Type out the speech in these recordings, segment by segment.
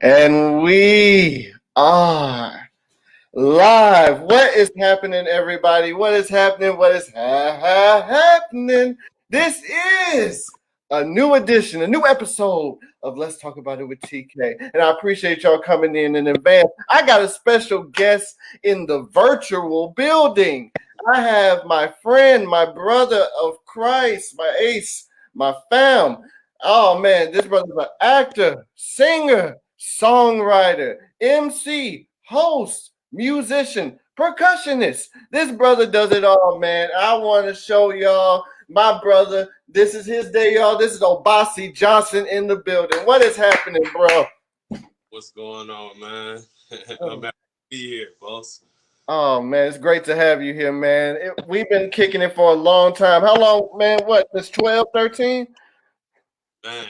And we are live. What is happening, everybody? What is happening? What is happening? This is a new edition, a new episode of Let's Talk About It with TK. And I appreciate y'all coming in advance. I got a special guest in the virtual building. I have my friend, my brother of Christ, my ace, my fam. Oh man, this brother's an actor, singer, songwriter, MC, host, musician, percussionist. This brother does it all, man. I want to show y'all my brother. This is his day, y'all. This is Obasi Johnson in the building. What is happening, bro? What's going on, man? I'm happy to be here, boss. Oh man, it's great to have you here, man. We've been kicking it for a long time. How long, man? What? It's 12, 13? Man,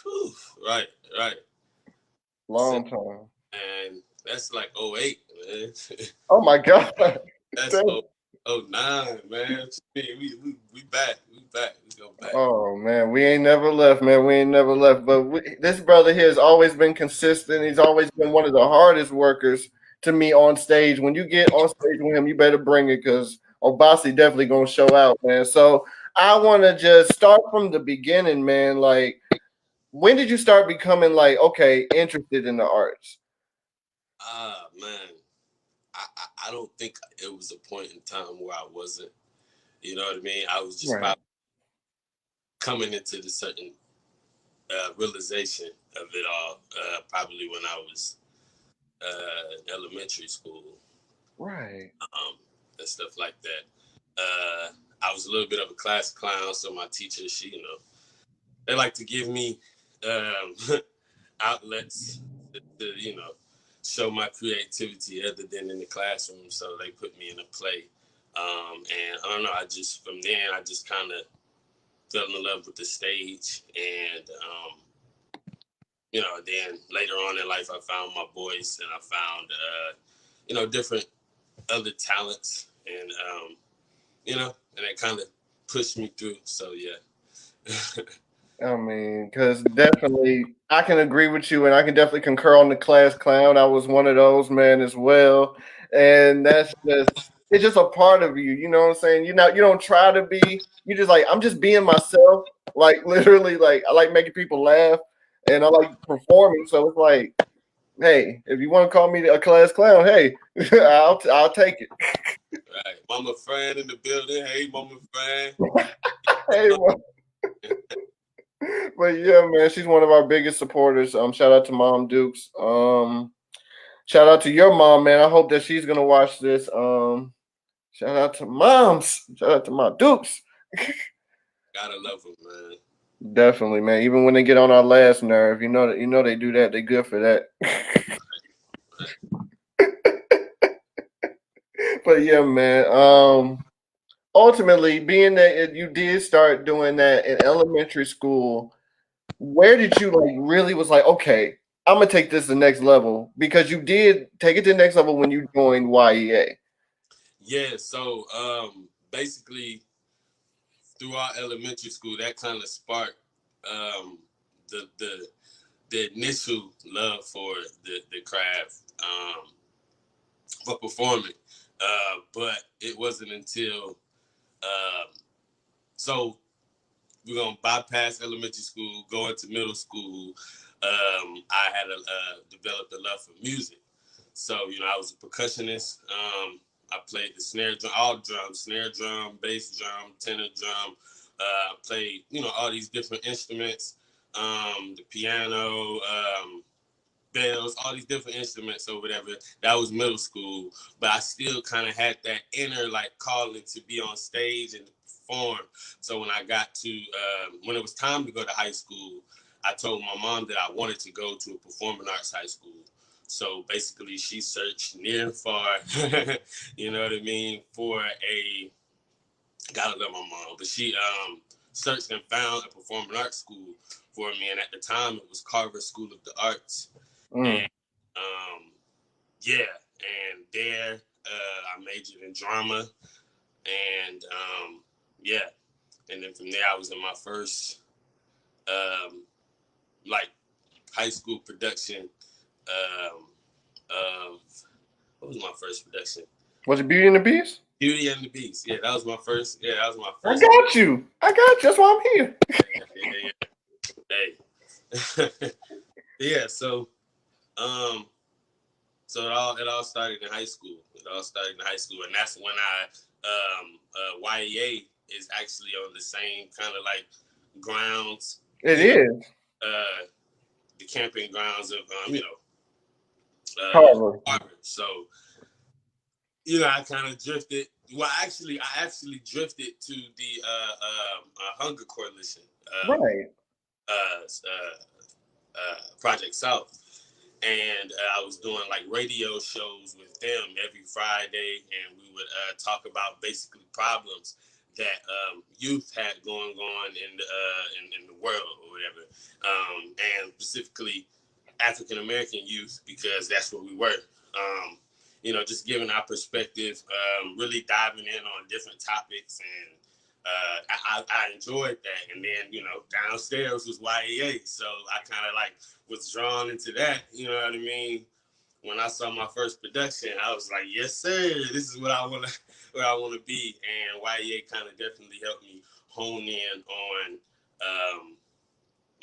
whew, right. Long time. And that's like '08, man. Oh my God. That's '09, man. We back. We go back. Oh man, we ain't never left, man. We ain't never left. But this brother here has always been consistent. He's always been one of the hardest workers to me on stage. When you get on stage with him, you better bring it because Obasi definitely gonna show out, man. So I want to just start from the beginning, man. Like, when did you start becoming like okay, interested in the arts? Man, I don't think it was a point in time where I wasn't. You know what I mean? I was just Right. probably coming into the certain realization of it all. Probably when I was in elementary school. Right. And stuff like that. I was a little bit of a class clown, so my teachers, they like to give me outlets to show my creativity other than in the classroom. So they put me in a play, and I don't know. From then I just kind of fell in love with the stage, and then later on in life I found my voice, and I found different other talents, and and it kind of pushed me through. So yeah. I mean, because definitely I can agree with you, and I can definitely concur on the class clown. I was one of those, man, as well, and that's just it's just a part of you. You know what I'm saying? You don't try to be. You just like I'm just being myself. Like literally, like I like making people laugh, and I like performing. So it's like, hey, if you want to call me a class clown, hey, I'll take it. Right, mama friend in the building. Hey, mama friend. Hey, but yeah, man, she's one of our biggest supporters. Shout out to Mom Dukes. Shout out to your mom, man. I hope that she's gonna watch this. Shout out to moms. Shout out to my Dukes. Gotta love them, man. Definitely, man. Even when they get on our last nerve, you know they do that. They good for that. But yeah, man. Ultimately, being that you did start doing that in elementary school, where did you like really was like, okay, I'm gonna take this to the next level because you did take it to the next level when you joined YEA. Yeah. So basically, throughout elementary school, that kind of sparked um, the the the initial love for the craft, for performing. But it wasn't until um, so we're gonna bypass elementary school, go into middle school. I had developed a love for music, so I was a percussionist. I played the snare drum, all drums, snare drum, bass drum, tenor drum. Played all these different instruments, the piano, bells, all these different instruments or whatever. That was middle school, but I still kind of had that inner like calling to be on stage and perform. So when I got to when it was time to go to high school, I told my mom that I wanted to go to a performing arts high school. So basically, she searched near and far, you know what I mean, for a gotta love my mom, but she searched and found a performing arts school for me, and at the time it was Carver School of the Arts. Mm. And yeah, and there I majored in drama, and yeah, and then from there I was in my first like high school production of what was my first production? Was it Beauty and the Beast? Beauty and the Beast. Yeah, that was my first. Yeah, that was my I first. got you. That's why I'm here. Hey. Yeah. Um, so it all started in high school. And that's when YEA is actually on the same kind of like grounds. It is. The camping grounds of Carver. Harvard. So I kind of drifted. Well, I actually drifted to the Hunger Coalition, Right. Project South, and I was doing like radio shows with them every Friday, and we would talk about basically problems that youth had going on in the world or whatever, and specifically African American youth, because that's what we were. Just giving our perspective, really diving in on different topics, and I enjoyed that. And then downstairs was YEA, so I kind of like was drawn into that. You know what I mean? When I saw my first production, I was like, yes, sir, this is what I want to be. And YEA kind of definitely helped me hone in on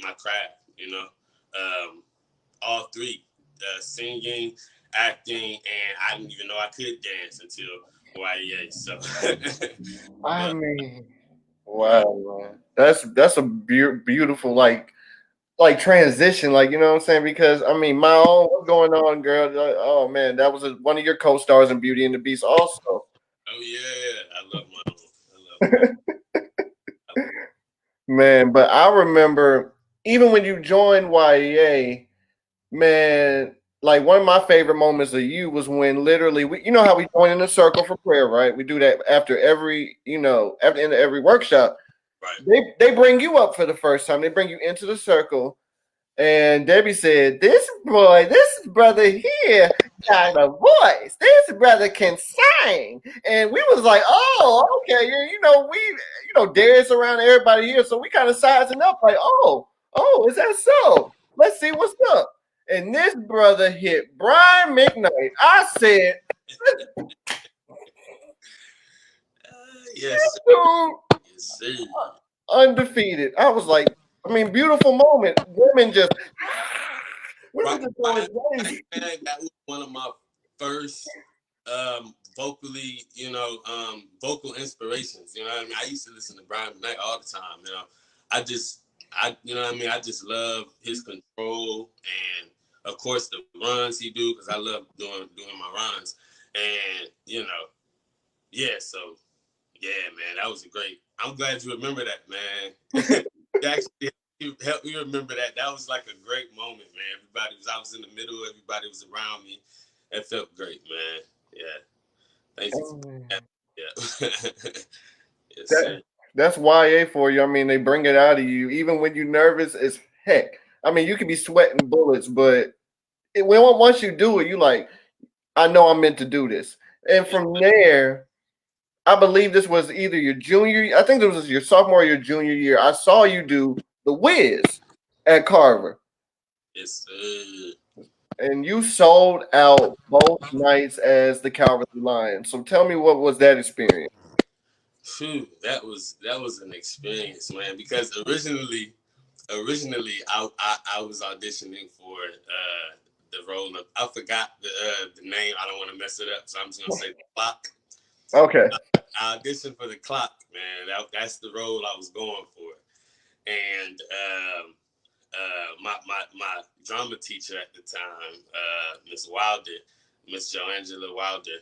my craft. All three, singing, acting, and I didn't even know I could dance until YEA. So, I mean, wow, man. That's a beautiful like transition, like, you know what I'm saying? Because I mean, my own, what's going on, girl? Oh man, that was one of your co-stars in Beauty and the Beast, also. oh yeah, I love my own. Man, but I remember even when you joined YEA, man, like one of my favorite moments of you was when literally you know how we join in a circle for prayer, right? We do that after every, after the end of every workshop. Right. They bring you up for the first time. They bring you into the circle. And Debbie said, this brother here got a voice. This brother can sing. And we was like, oh, okay. Yeah, we, Darius around everybody here. So we kind of sizing up like, oh, is that so? Let's see what's up. And this brother hit Brian McKnight. I said, yes, dude, yes, sir. undefeated. I was like, I mean, beautiful moment. Women just, we were just going crazy. That was one of my first vocally, vocal inspirations. You know what I mean? I used to listen to Brian McKnight all the time. I just love his control, and of course the runs he do, because I love doing my runs, and yeah. So yeah, man, that was a great. I'm glad you remember that, man. Actually, you helped me remember that. That was like a great moment, man. I was in the middle. Everybody was around me. It felt great, man. Yeah. Thank you for that. Yeah. Yes, sir. That's YA for you. I mean, they bring it out of you, even when you're nervous as heck. I mean, you could be sweating bullets, but once you do it, you like, I know I'm meant to do this. And from there, I believe this was either your junior. I think this was your sophomore or your junior year. I saw you do the Wiz at Carver. Yes, sir. And you sold out both nights as the Calvary Lion. So tell me, what was that experience? Phew, that was an experience, man. Because originally, I was auditioning for the role of, I forgot the name. I don't want to mess it up, so I'm just gonna say the Clock. Okay. I auditioned for the Clock, man. That's the role I was going for, and my drama teacher at the time, Miss Joangela Wilder,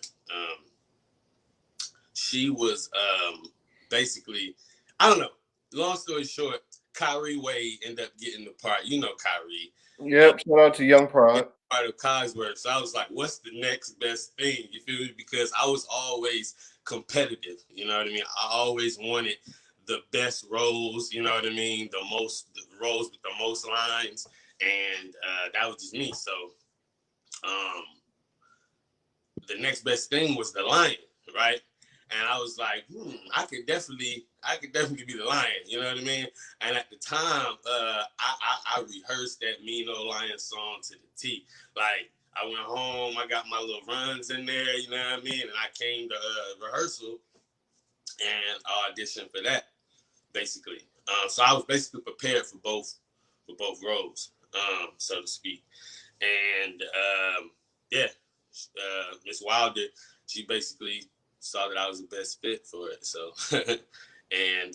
she was basically, I don't know. Long story short, Kyrie Wade ended up getting the part. You know Kyrie. Yep. Shout out to Young Prod. Part of Cogsworth. So I was like, what's the next best thing? You feel me? Because I was always competitive. You know what I mean? I always wanted the best roles. You know what I mean? The roles with the most lines, and that was just me. So the next best thing was the Lion, right? And I was like, I could definitely be the lion. You know what I mean? And at the time, I rehearsed that Mean Old Lion song to the T. Like, I went home, I got my little runs in there, you know what I mean? And I came to rehearsal and auditioned for that, basically. So I was basically prepared for both roles, so to speak. And yeah, Miss Wilder, she basically saw that I was the best fit for it. So, and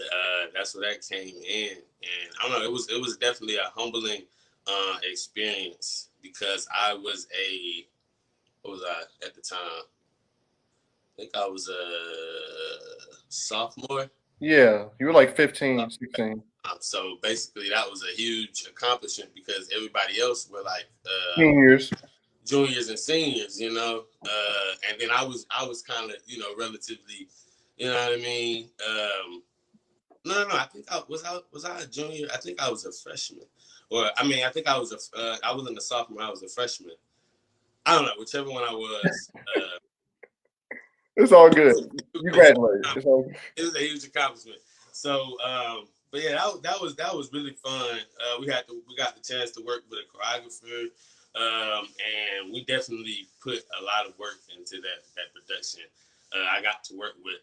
that's where that came in. And I don't know, it was definitely a humbling experience because I was what was I at the time? I think I was a sophomore. Yeah, you were like 15, 16. So basically, that was a huge accomplishment because everybody else were like Seniors. juniors and seniors, and then I was kind of relatively, you know what I mean. No, I think I was a junior. I think I was a freshman, or I mean, I think I wasn't a sophomore. I was a freshman. I don't know, whichever one I was. It's all good. It You was a huge graduated. It's all good. it was a huge accomplishment. So, but yeah, that was really fun. We got the chance to work with a choreographer, and we definitely put a lot of work into that production. I got to work with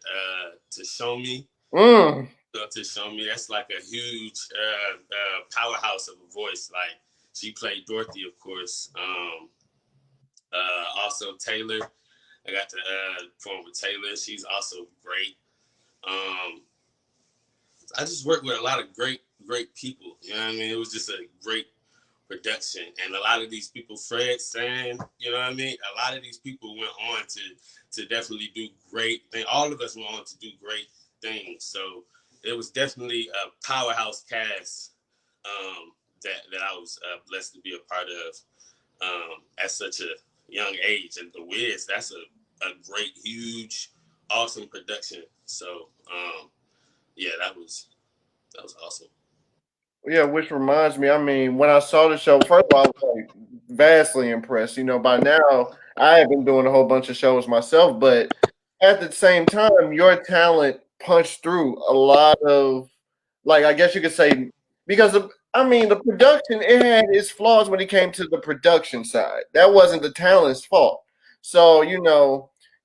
To Show Me. To Show Me, that's like a huge powerhouse of a voice. Like she played Dorothy, of course. Also Taylor. I got to perform with Taylor. She's also great. Um, I just worked with a lot of great people. You know what I mean? It was just a great production. And a lot of these people, Fred, Sam, you know what I mean? A lot of these people went on to definitely do great things. All of us went on to do great things. So it was definitely a powerhouse cast that I was blessed to be a part of at such a young age. And The Wiz, that's a great, huge, awesome production. So yeah, that was awesome. Yeah, which reminds me, I mean, when I saw the show, first of all, I was like vastly impressed. By now I have been doing a whole bunch of shows myself, but at the same time, your talent punched through a lot of, like, I guess you could say, because I mean, the production, it had its flaws when it came to the production side. That wasn't the talent's fault. So,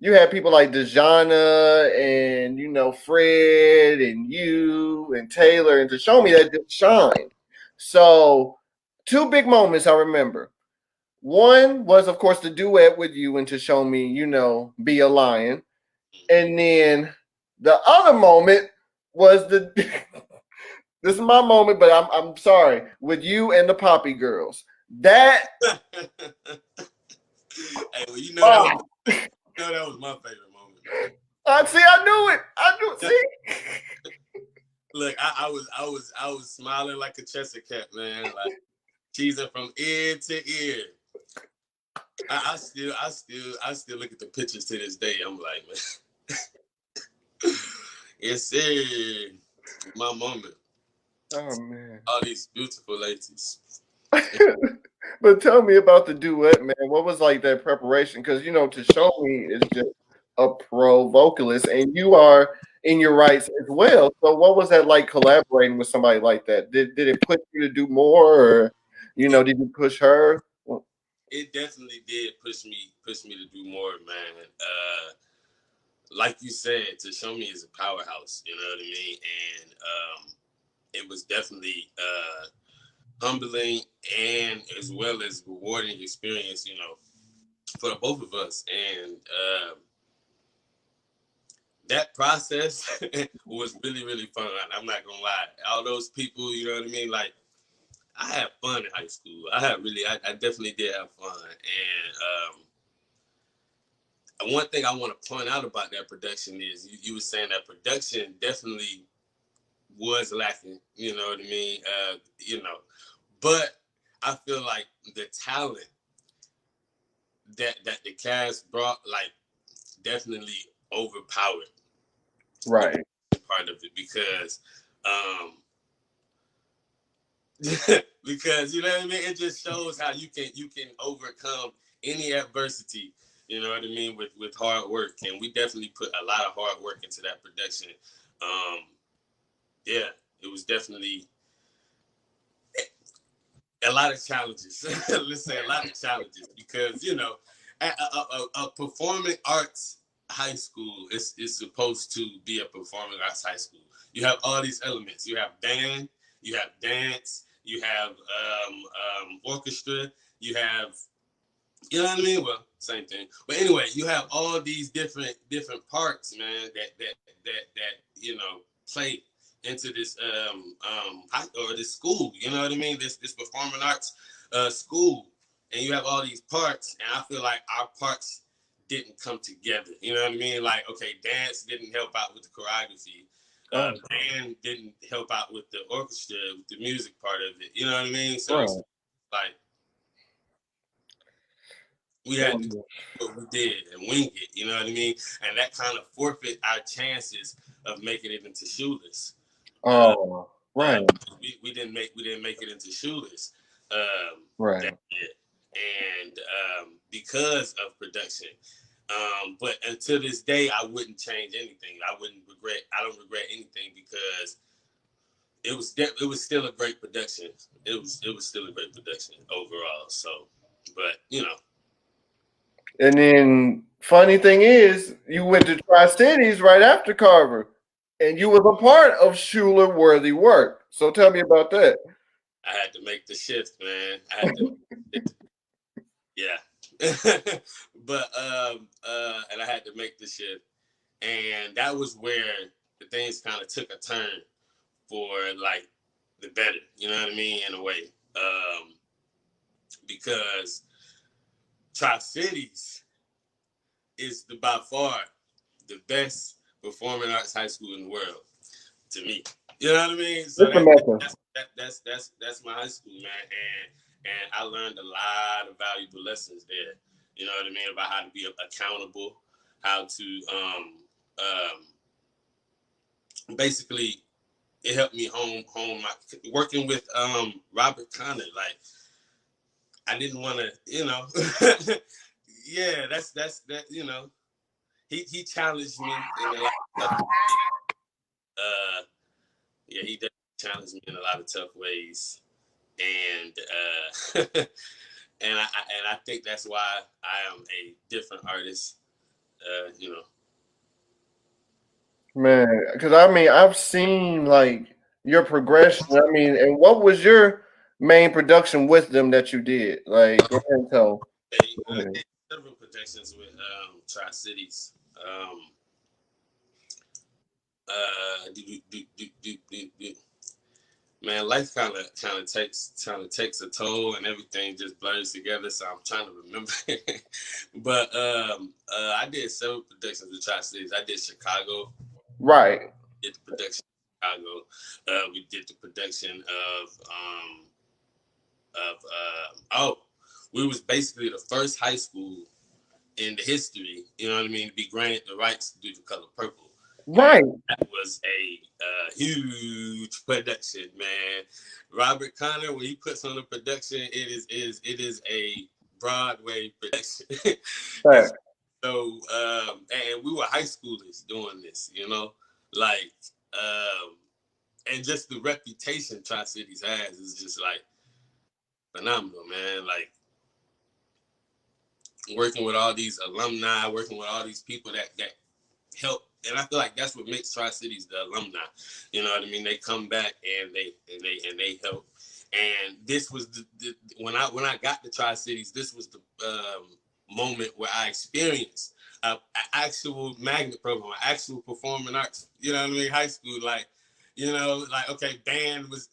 you had people like Dejana and Fred and you and Taylor and to show me that just shined. So two big moments I remember. One was of course the duet with you and to show me, be a lion. And then the other moment was the this is my moment, but I'm sorry, with you and the Poppy Girls. That Hey, well, oh, that was my favorite moment, man. I see. I knew it. I knew it. See. Look, I was smiling like a Cheshire cat, man. Like cheesing from ear to ear. I still look at the pictures to this day. I'm like, man, yes, sir. My moment. Oh man. All these beautiful ladies. But tell me about the duet, man. What was like that preparation? Because to show me is just a pro vocalist, and you are in your rights as well. So what was that like collaborating with somebody like that? Did it push you to do more, or did you push her? It definitely did push me to do more, man. Like you said, To Show Me is a powerhouse. You know what I mean? And it was definitely humbling and as well as rewarding experience. For the both of us, and that process was really really fun. I'm not gonna lie. All those people, you know what I mean? Like I had fun in high school. I definitely did have fun. And one thing I want to point out about that production is you were saying that production definitely was lacking. You know what I mean? But I feel like the talent that the cast brought, like, definitely overpowered Right. part of it because because you know what I mean. It just shows how you can overcome any adversity You know what I mean? With hard work, and we definitely put a lot of hard work into that production. Um, yeah, it was definitely a lot of challenges. Let's say a lot of challenges because a performing arts high school is supposed to be a performing arts high school. You have all these elements. You have band, you have dance, you have orchestra, you have, you know what I mean? Well, same thing. But anyway, you have all these different parts, man, that play into this or this school. You know what I mean? This performing arts school, and you have all these parts, and I feel like our parts didn't come together. You know what I mean? Like, okay, dance didn't help out with the choreography. Band didn't help out with the orchestra, with the music part of it. You know what I mean? So it's like we had to do what we did and wing it, you know what I mean? And that kind of forfeit our chances of making it into Shoeless. We didn't make it into Shoeless. That year. And because of production. But until this day, I wouldn't change anything. I don't regret anything because it was still a great production. It was still a great production overall. So, but And then funny thing is, you went to Tri-Cities right after Carver, and you was a part of Schuler Worthy Work. So tell me about that. I had to make the shift, man. I had to, yeah. But and I had to make the shift, and that was where the things kind of took a turn for like the better. You know what I mean? In a way, because Tri-Cities is by far the best performing arts high school in the world to me. You know what I mean? So that's my high school, man, and I learned a lot of valuable lessons there. You know what I mean, about how to be accountable, how to basically it helped me hone my working with Robert Connor. Like I didn't want to, yeah, that's that. He challenged me in a lot of stuff. Yeah, he definitely challenged me in a lot of tough ways, and and I think that's why I am a different artist. You know, Man, because I mean, I've seen like your progression. I mean, and what was your main production with them that you did? Like, go ahead and tell. I did several productions with Tri-Cities. Man, life kind of takes a toll, and everything just blurs together. So I'm trying to remember. But I did several productions with Tri-Cities. I did Chicago. Right. Did the production in Chicago. We did the production of we was basically the first high school in the history, you know what I mean, to be granted the rights to do The Color Purple. Right. And that was a huge production, man. Robert Connor, when he puts on a production, it is a Broadway production. Right. So, and we were high schoolers doing this, like, and just the reputation Tri-Cities has is just like phenomenal, man. Like working with all these alumni, working with all these people that help, and I feel like that's what makes Tri-Cities the alumni. You know what I mean? They come back and they help. And this was when I got to Tri-Cities, this was the moment where I experienced an actual magnet program, an actual performing arts. You know what I mean? High school, like like okay, band was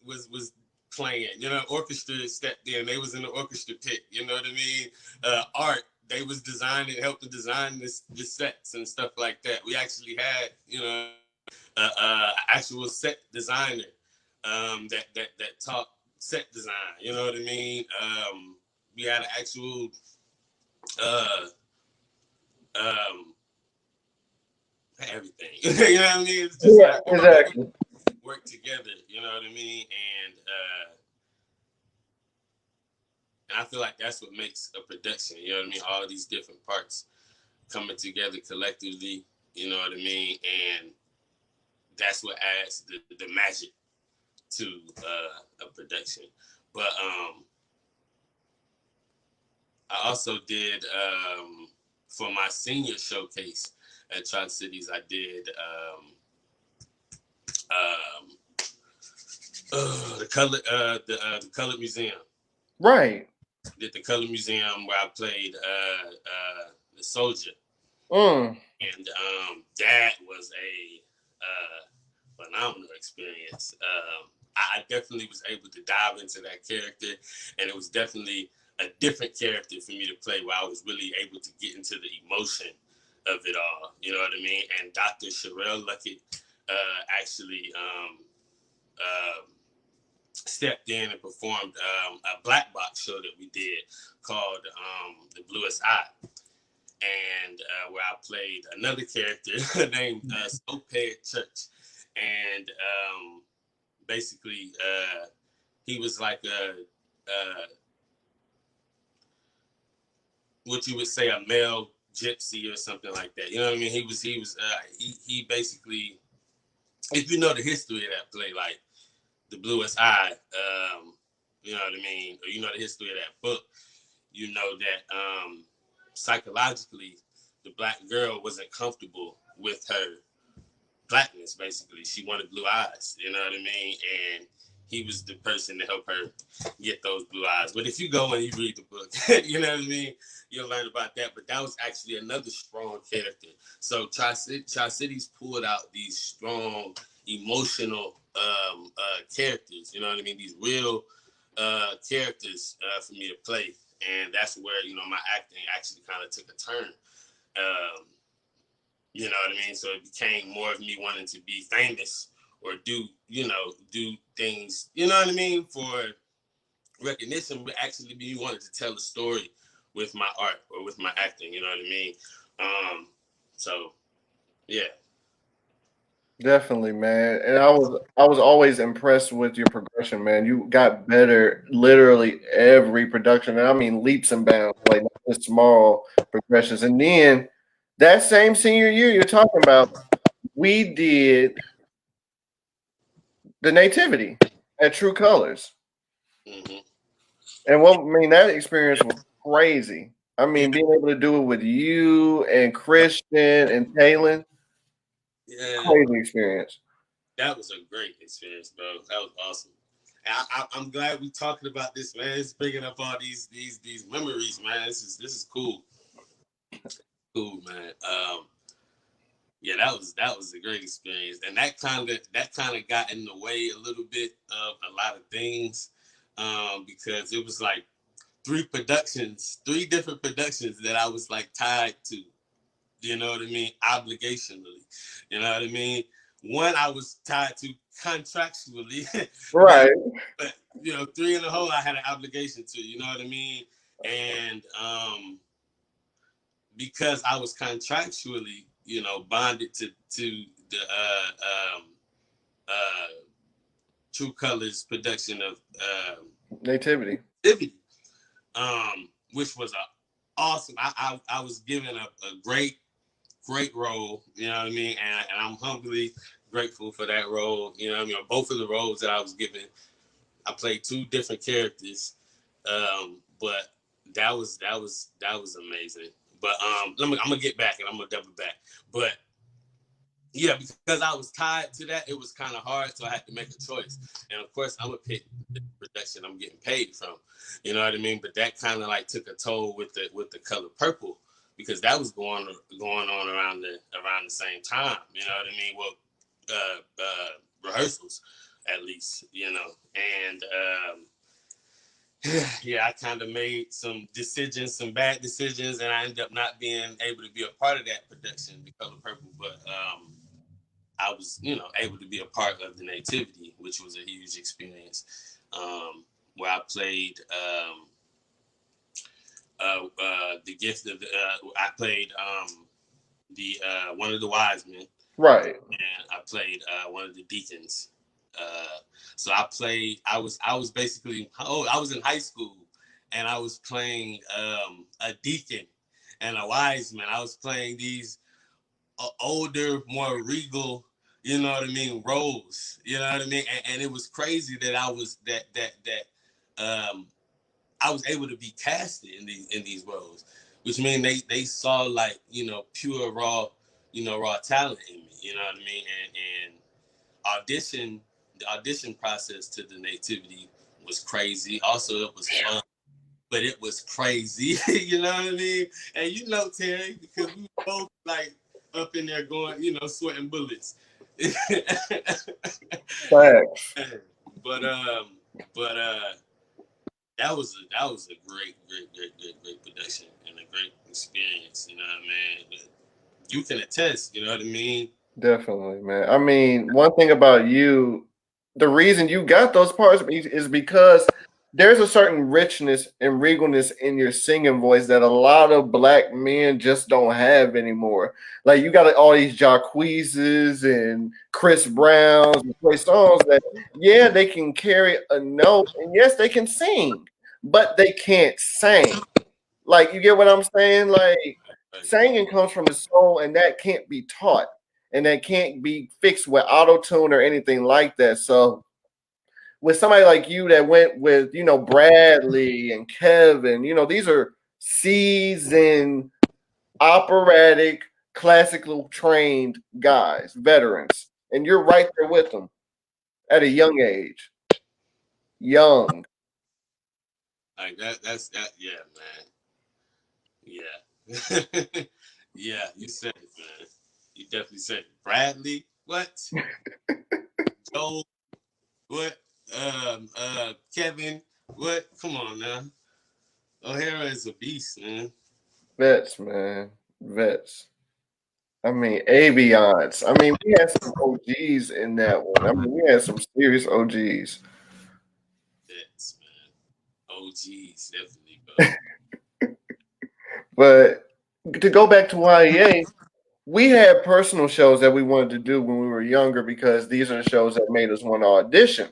playing. Orchestra stepped in. They was in the orchestra pit. You know what I mean? Art, they was designing, helped to design this sets and stuff like that. We actually had, actual set designer that taught set design. You know what I mean? We had an actual uh, um, everything. You know what I mean? It's just Yeah, like exactly. work together. You know what I mean? And I feel like that's what makes a production. You know what I mean? All these different parts. coming together collectively. You know what I mean? And that's what adds the magic to a production. But I also did for my senior showcase at Cites. I did the Color Museum. Right. Did the Color Museum where I played the soldier, Mm. and that was a phenomenal experience. I definitely was able to dive into that character, and it was definitely a different character for me to play, where I was really able to get into the emotion of it all. You know what I mean? And Dr. Sherelle Luckett actually stepped in and performed a black box show that we did called The Bluest Eye, and where I played another character named Soped Church, and basically he was like a what you would say a male gypsy or something like that. You know what I mean? He basically, if you know the history of that play, like The Bluest Eye, you know what I mean, or you know the history of that book, you know that psychologically the black girl wasn't comfortable with her blackness. Basically, she wanted blue eyes. You know what I mean? And he was the person to help her get those blue eyes. But if you go and you read the book, you know what I mean, you'll learn about that. But that was actually another strong character. So Tri-Cities pulled out these strong, emotional characters. You know what I mean? These real characters for me to play. And that's where, you know, my acting actually kind of took a turn. You know what I mean? So it became more of me wanting to be famous or do things, you know what I mean, for recognition, but actually me wanting to tell a story with my art or with my acting, you know what I mean? So yeah. Definitely, man. And I was always impressed with your progression, man. You got better literally every production. And I mean leaps and bounds, like not just small progressions. And then that same senior year you're talking about, we did the nativity at True Colors. Mm-hmm. And what I mean, that experience was crazy. I Yeah, mean, being able to do it with you and Christian and Taylor, yeah, crazy experience. that was a great experience, bro. That was awesome. I'm glad we talking about this, man. It's bringing up all these memories, man. This is cool, man. Yeah, that was a great experience, and that kind of got in the way a little bit of a lot of things, because it was like three different productions that I was like tied to. You know what I mean? Obligationally, you know what I mean. One I was tied to contractually, but Right. but three in a whole I had an obligation to. You know what I mean? And because I was contractually, bonded to the uh, True Colors production of Nativity. Nativity, which was a awesome. I was given a great role. You know what I mean, and I'm humbly grateful for that role. You know what I mean. Both of the roles that I was given, I played two different characters, but that was amazing. But I'm gonna get back and I'm gonna double back. But yeah, because I was tied to that, it was kind of hard, so I had to make a choice. And of course, I'm gonna pick the production I'm getting paid from. You know what I mean? But that kind of like took a toll with the color purple, because that was going on around the same time. You know what I mean? Well, rehearsals, at least. And yeah, I kind of made some bad decisions, and I ended up not being able to be a part of that production, the color purple. But I was, able to be a part of the nativity, which was a huge experience, where I played the gift of. I played the one of the wise men, Right. and I played one of the deacons. So I played. I was basically. Oh, I was in high school, and I was playing a deacon, and a wise man. I was playing these older, more regal, you know what I mean, roles. You know what I mean, and it was crazy that I was I was able to be casted in these roles, which mean they saw like pure raw talent in me. You know what I mean, and audition the audition process to the nativity was crazy. Also, it was fun, but it was crazy. You know what I mean? And Terry, because we were both like up in there going, sweating bullets. Facts. but um, but that was a great production and a great experience. You know what I mean? You can attest. You know what I mean? Definitely, man. I mean, one thing about you, the reason you got those parts is because there's a certain richness and regalness in your singing voice that a lot of black men just don't have anymore. Like you got all these Jacqueeses and Chris Browns and play songs that, yeah, they can carry a note, and yes, they can sing, but they can't sing. Like you get what I'm saying? Like singing comes from the soul, and that can't be taught, and that can't be fixed with auto tune or anything like that. So with somebody like you that went with Bradley and Kevin, these are seasoned operatic, classical trained guys, veterans, and you're right there with them at a young age, young. Like that's that. Yeah, man. Yeah. Yeah, you said it, man. You definitely said it. Bradley, what? Joel, what? Kevin, what? Come on now. O'Hara is a beast, man. Vets, man, vets. I mean, Aviance. I mean, we had some OGs in that one. I mean, we had some serious OGs. That's man. OGs, definitely, bro. But to go back to YEA, we had personal shows that we wanted to do when we were younger because these are the shows that made us want to audition.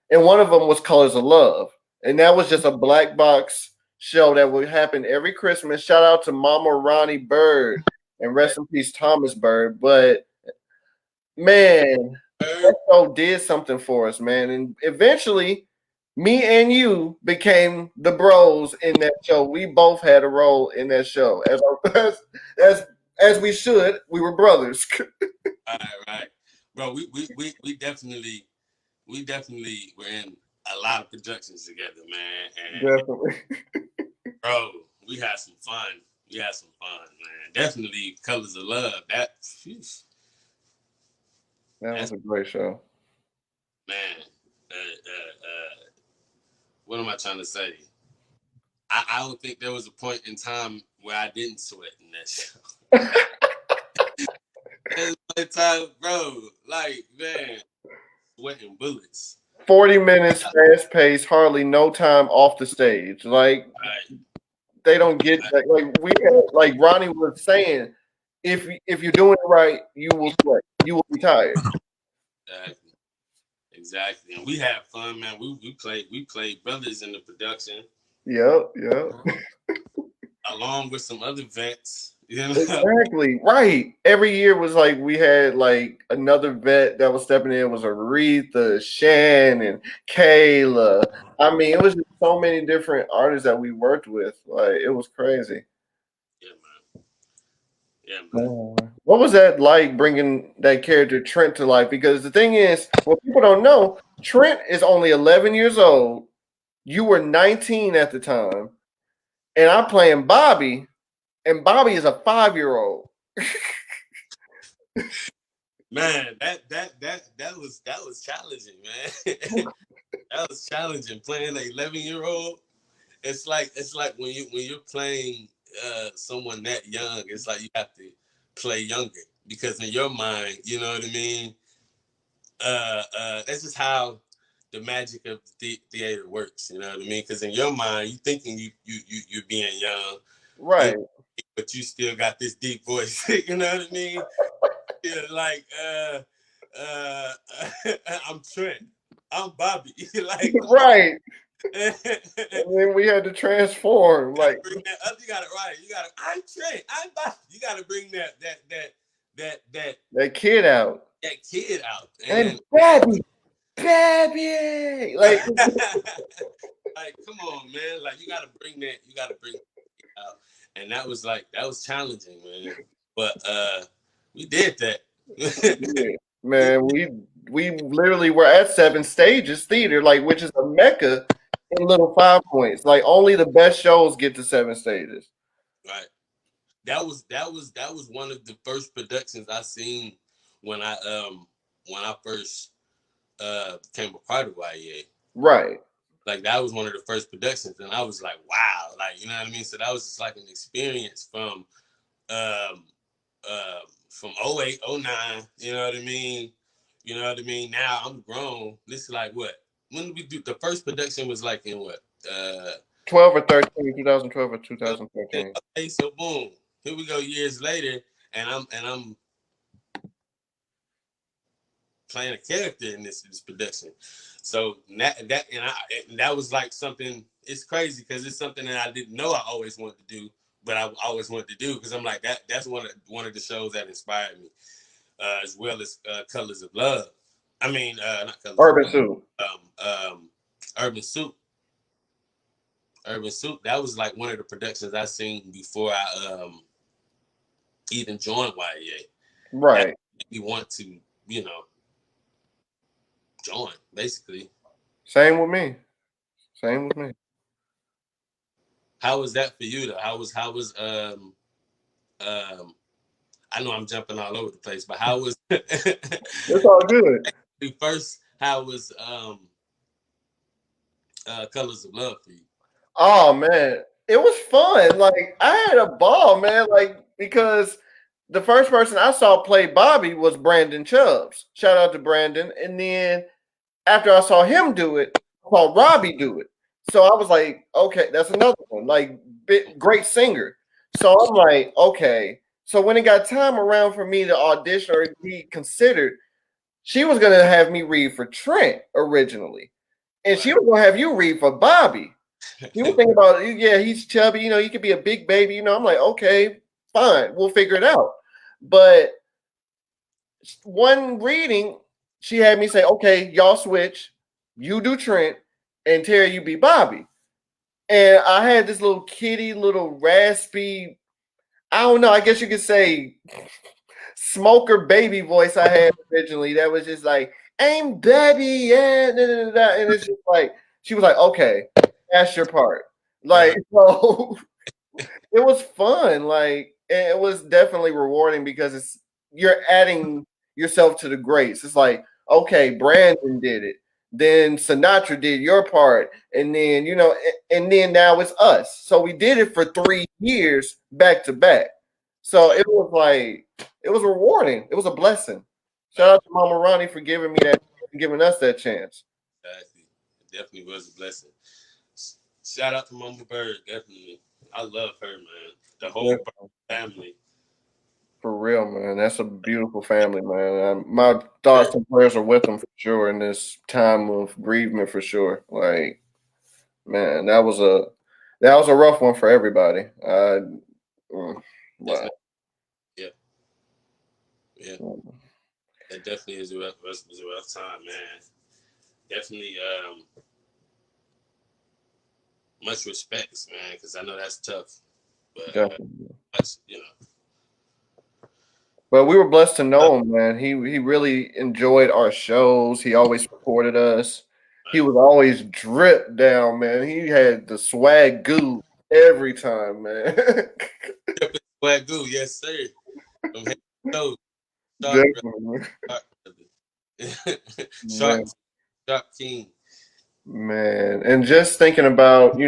And one of them was Colors of Love. And that was just a black box show that would happen every Christmas. Shout out to Mama Ronnie Bird and rest in peace, Thomas Bird. But man, that show did something for us, man. And eventually, me and you became the bros in that show. We both had a role in that show, as as we should. We were brothers. Right. Bro, we definitely were in a lot of productions together, man. And Definitely, bro, we had some fun. We had some fun, man. Definitely Colors of Love. that was That's a great show. man. What am I trying to say? I don't think there was a point in time where I didn't sweat in that show. There's one time, bro, like man, sweating bullets. 40 minutes, fast pace, hardly no time off the stage. Like Right, they don't get that. Like we had, like Ronnie was saying, if you're doing it right, you will sweat. You will be tired. exactly, exactly. And we had fun, man. We played brothers in the production Yep, yep. along with some other vets. You know, Exactly. Right. Every year was like we had like another vet that was stepping in. It was Aretha, Shannon, Kayla. I mean, it was just so many different artists that we worked with. Like it was crazy. yeah, man. Yeah, man. What was that like bringing that character Trent to life? Because the thing is, what people don't know, Trent is only 11 years old. You were 19 at the time, and I'm playing Bobby, and Bobby is a 5-year-old. Man, that was challenging, man. That was challenging playing an 11-year-old. It's like when you're playing someone that young, it's like you have to play younger because in your mind, you know what I mean. That's just how the magic of the theater works. You know what I mean? Because in your mind, you thinking you're being young, you Right. but you still got this deep voice. You know what I mean? Yeah, like uh, I'm Trent. I'm Bobby. Like Right. And And then we had to transform. Like bring that up. You got it right. You got to. I'm Trent. I'm Bob. You got to bring that kid out. that kid out. And And baby, like like, come on, man. Like, you got to bring that. You got to bring that out. And that was like that was challenging, man. But we did that. yeah, man, we literally were at 7 stages theater, like which is a mecca in Little 5 Points. Like only the best shows get to 7 stages. Right. That was one of the first productions I seen when I first became a part of YEA. Right. Like that was one of the first productions, and I was like, wow, like, you know what I mean. So that was just like an experience um from 08, 09, you know what I mean. You know what I mean. Now I'm grown. This is like what, when did we do the first production? Was like in what 12 or 13, 2012 or 2013. okay, so boom, here we go years later, and I'm playing a character in this production. So that was like something. It's crazy because it's something that I didn't know I always wanted to do, but I always wanted to do because I'm like that. That's one of the shows that inspired me, as well as Colors of Love. I mean, not Colors of Urban Love. Soup. Urban Soup. Urban Soup. That was like one of the productions I seen before I even joined YEA. Right. That made me want to, you know, join basically. Same with me. Same with me. How was that for you though? Um I know I'm jumping all over the place, but how was It's all good. first how was Colors of Love for you? Oh man, it was fun. Like I had a ball, man. Like because the first person I saw play Bobby was Brandon Chubbs. Shout out to Brandon. And then after I saw him do it, I saw Robbie do it. So I was like, okay, that's another one. Like great singer. So I'm like, okay. So when it got time around for me to audition or be considered, she was gonna have me read for Trent originally, and she was gonna have you read for Bobby. He was thinking about, yeah, he's chubby, he could be a big baby, I'm like, okay, fine, we'll figure it out. But one reading, she had me say, okay, y'all switch, you do Trent, and Terry, you be Bobby. And I had this little kitty, little raspy, I don't know, I guess you could say smoker baby voice I had originally that was just like, I'm baby, yeah, da, da, da, and it's just like, she was like, okay, that's your part. Like, so it was fun. Like it was definitely rewarding because you're adding yourself to the greats. It's like, okay, Brandon did it. Then Sinatra did your part. And then, and then now it's us. So we did it for 3 years back to back. So it was like it was rewarding. It was a blessing. Shout out to Mama Ronnie for giving me that giving us that chance. Exactly. It definitely was a blessing. Shout out to Mama Bird, definitely. I love her, man. The whole family. For real, man. That's a beautiful family, man. My thoughts and prayers are with them for sure in this time of bereavement, for sure. Like, man, that was a rough one for everybody. Wow. Yeah, yeah. That definitely is was a rough time, man. Definitely, much respect, man, because I know that's tough. But Definitely. you know, But we were blessed to know him, man. He really enjoyed our shows. He always supported us. He was always dripped down, man. He had the swag goo every time, man. swag goo, yes sir. From head to toe, sharp, Definitely. sharp, sharp, Man. sharp king. Man, and just thinking about,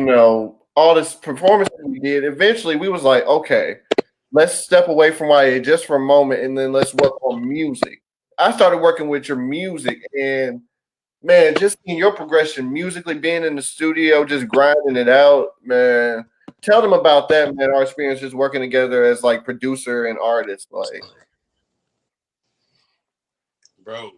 all this performance we did, eventually we was like, okay, let's step away from YA just for a moment and then let's work on music. I started working with your music and man, just seeing your progression musically, being in the studio, just grinding it out, man. Tell them about that, man. Our experience just working together as like producer and artist, like Bro,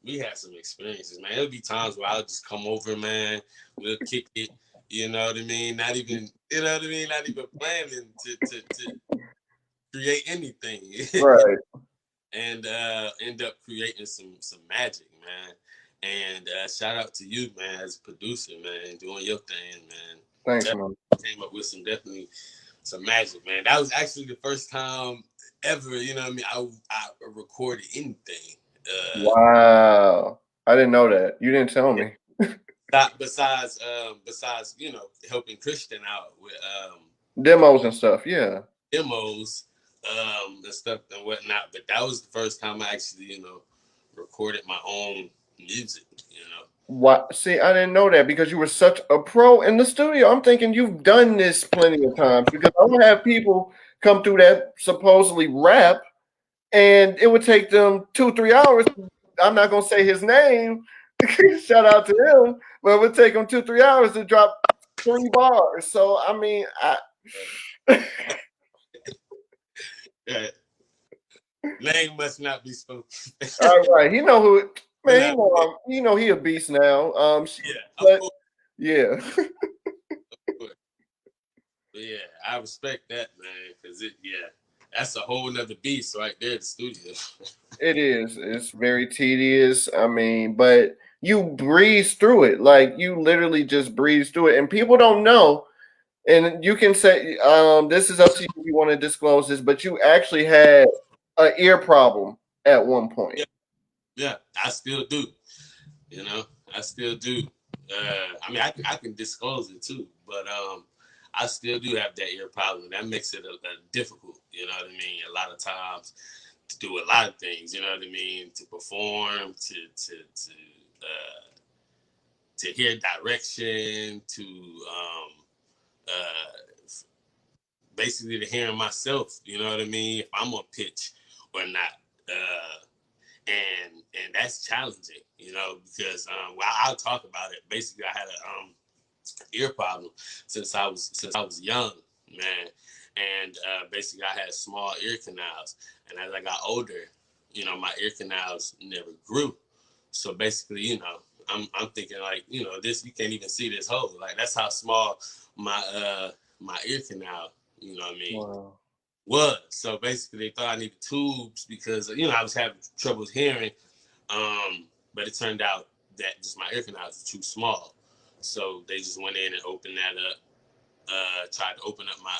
we had some experiences, man. There'll be times where I'll just come over, man. We'll kick it. You know what I mean? Not even, you know what I mean? Not even planning to create anything. Right. And end up creating some magic, man. And shout out to you, man, as a producer, man, doing your thing, man. Thanks, Definitely man. came up with some magic, man. That was actually the first time ever, you know what I mean? I recorded anything. Wow. I didn't know that. You didn't tell me. Besides, you know, helping Christian out with Demos and stuff. Yeah. demos and stuff and whatnot. But that was the first time I actually, you know, recorded my own music, you know. What? See, I didn't know that because you were such a pro in the studio. I'm thinking you've done this plenty of times because I would have people come through that supposedly rap, and it would take them 2-3 hours. I'm not gonna say his name. Shout out to him, but it would take them 2-3 hours to drop 3 bars. So I mean, Yeah. Name must not be spoken. all right, he know who. You Man, know, he know he a beast now. yeah, of But course, yeah, of course. But yeah, I respect that, man, because that's a whole nother beast right there in the studio. it is. It's very tedious. I mean, but you breeze through it. Like you literally just breeze through it, and people don't know. And you can say, this is up to you if you want to disclose this, but you actually had an ear problem at one point. Yeah, yeah, I still do. You know, I still do. I mean, I can disclose it too, but I still do have that ear problem. That makes it a difficult. You know what I mean? A lot of times to do a lot of things. You know what I mean? To perform, to hear direction, to basically to hearing myself. You know what I mean? If I'm on pitch or not. And that's challenging, you know, because well, I'll talk about it. Basically, I had a ear problem since I was young, man, and basically I had small ear canals, and as I got older, you know, my ear canals never grew. So basically, you know, I'm thinking like, you know, this you can't even see this hole. Like that's how small my ear canal, you know what I mean, Wow. was. So basically, they thought I needed tubes because you know I was having trouble hearing. But it turned out that just my ear canals were too small. So they just went in and opened that up. Tried to open up my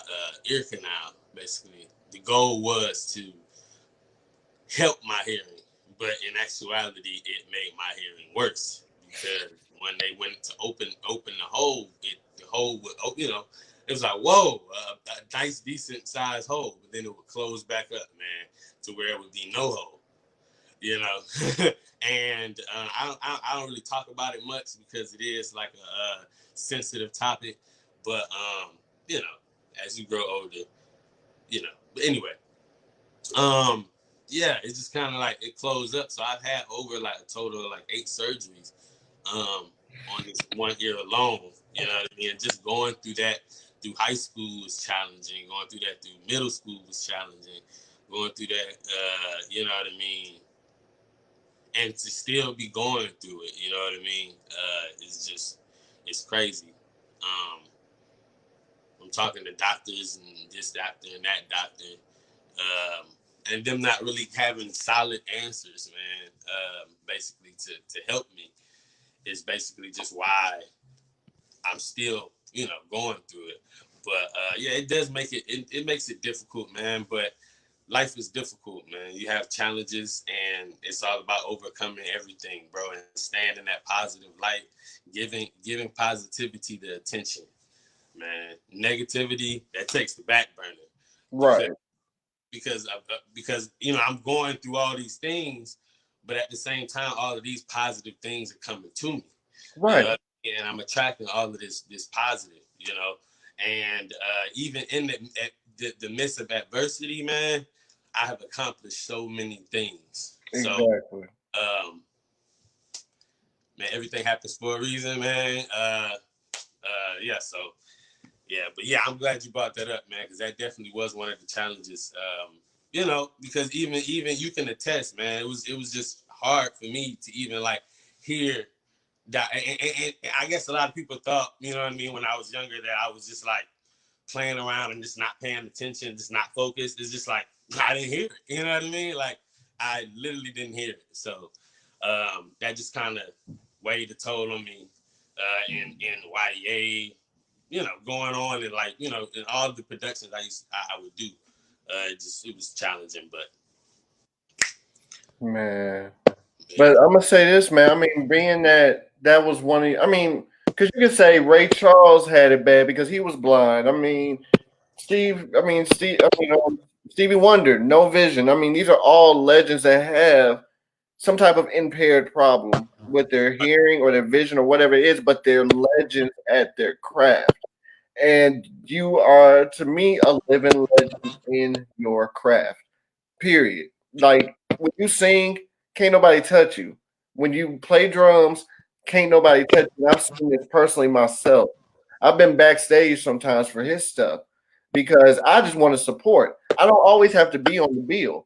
ear canal. Basically, the goal was to help my hearing, but in actuality, it made my hearing worse because when they went to open the hole, the hole would, you know, it was like whoa, a nice decent sized hole, but then it would close back up, man, to where it would be no hole, you know. And I don't really talk about it much because it is like a sensitive topic, but you know, as you grow older, you know. But anyway, um, yeah, it's just kind of like it closed up. So I've had over like a total of like 8 surgeries on this one ear alone. You know what I mean? And just going through that through high school was challenging. Going through that through middle school was challenging. Going through that, you know what I mean? And to still be going through it, you know what I mean? It's crazy. Um, I'm talking to doctors and this doctor and that doctor, um, and them not really having solid answers, man. Basically, to help me is basically just why I'm still, you know, going through it. But yeah, it does make it makes it difficult, man. But life is difficult, man. You have challenges, and it's all about overcoming everything, bro, and staying in that positive light, giving positivity the attention, man. Negativity that takes the back burner because Right. because you know I'm going through all these things, but at the same time, all of these positive things are coming to me, you Right. know, and I'm attracting all of this positive, you know, and even in the midst of adversity, man, I have accomplished so many things. So, Exactly. um, man, everything happens for a reason, man. Yeah, so yeah, but yeah, I'm glad you brought that up, man, because that definitely was one of the challenges. You know, because even you can attest, man, it was just hard for me to even like hear that. And I guess a lot of people thought, you know what I mean, when I was younger, that I was just like playing around and just not paying attention, just not focused. It's just like I didn't hear it. You know what I mean? Like I literally didn't hear it. So that just kind of weighed the toll on me in YDA, you know, going on and like, you know, in all the productions I would do. It was challenging, but Man. yeah. But I'm gonna say this, man. I mean, being that was one of, I mean, because you could say Ray Charles had it bad because he was blind. Stevie Wonder, no vision. I mean, these are all legends that have some type of impaired problem with their hearing or their vision or whatever it is, but they're legends at their craft. And you are, to me, a living legend in your craft. Period. Like when you sing, can't nobody touch you. When you play drums, can't nobody touch you. And I've seen this personally myself. I've been backstage sometimes for his stuff because I just want to support. I don't always have to be on the bill.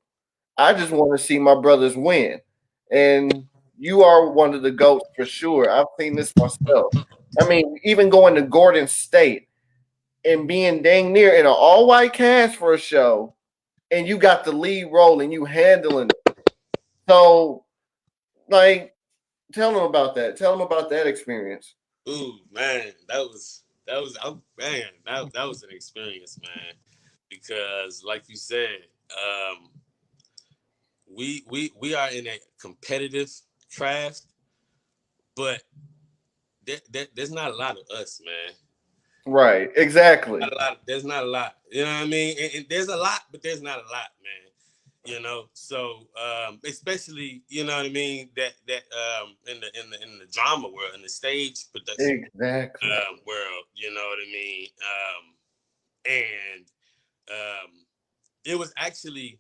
I just want to see my brothers win. And you are one of the GOATs for sure. I've seen this myself. I mean, even going to Gordon State and being dang near in an all white cast for a show, and you got the lead role and you handling it. So, like, tell them about that. Tell them about that experience. Ooh, man, oh, man, that was an experience, man. Because, like you said, we are in a competitive craft, but there's not a lot of us, man. Right. Exactly. There's not a lot. You know what I mean? And there's a lot, but there's not a lot, man. You know, so especially, you know what I mean, that in the drama world, in the stage production Exactly. world, you know what I mean. And it was actually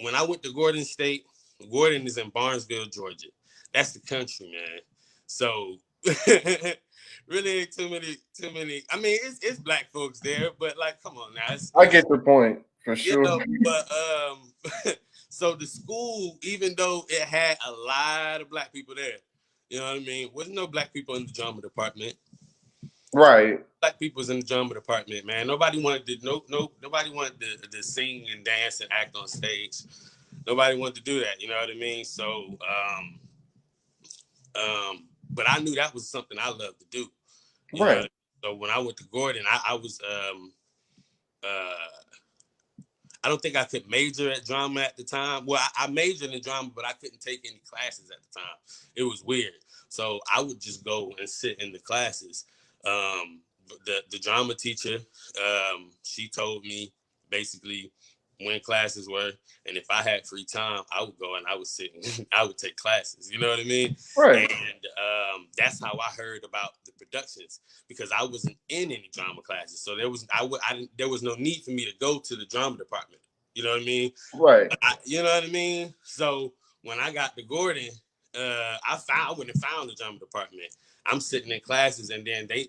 when I went to Gordon State. Gordon is in Barnesville, Georgia. That's the country, man. So really ain't too many. I mean, it's black folks there, but like, come on now, I get the point for you sure. know. But so the school, even though it had a lot of black people there, you know what I mean, wasn't no black people in the drama department. Right. Black people was in the drama department, man. Nobody wanted to nobody wanted to sing and dance and act on stage. Nobody wanted to do that, you know what I mean? So but I knew that was something I loved to do. You know, Right. so when I went to Gordon, I was I don't think I could major at drama at the time. Well, I majored in drama, but I couldn't take any classes at the time. It was weird. So I would just go and sit in the classes. Um, the drama teacher, she told me basically when classes were, and if I had free time, I would go and I would sit and I would take classes. You know what I mean? Right. And that's how I heard about the productions because I wasn't in any drama classes, so there was no need for me to go to the drama department. You know what I mean? Right. You know what I mean? So when I got to Gordon, I wouldn't have found the drama department. I'm sitting in classes, and then they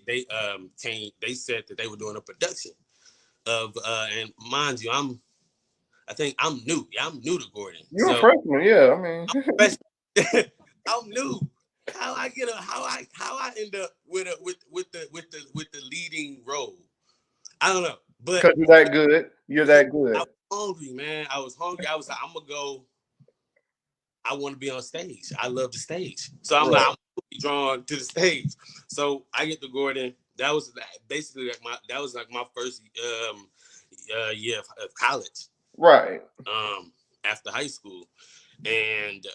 came. They said that they were doing a production of and mind you, I think I'm new. Yeah, I'm new to Gordon, You're a so freshman, yeah. I mean, I'm new. How I end up with the leading role? I don't know, but because you're that good. You're because that I good. was hungry, man. I was hungry. I was like, I'm gonna go. I want to be on stage. I love the stage, so I'm like, I'm Right. gonna be drawn to the stage. So I get to Gordon. That was basically like my first year of college. Right. After high school, and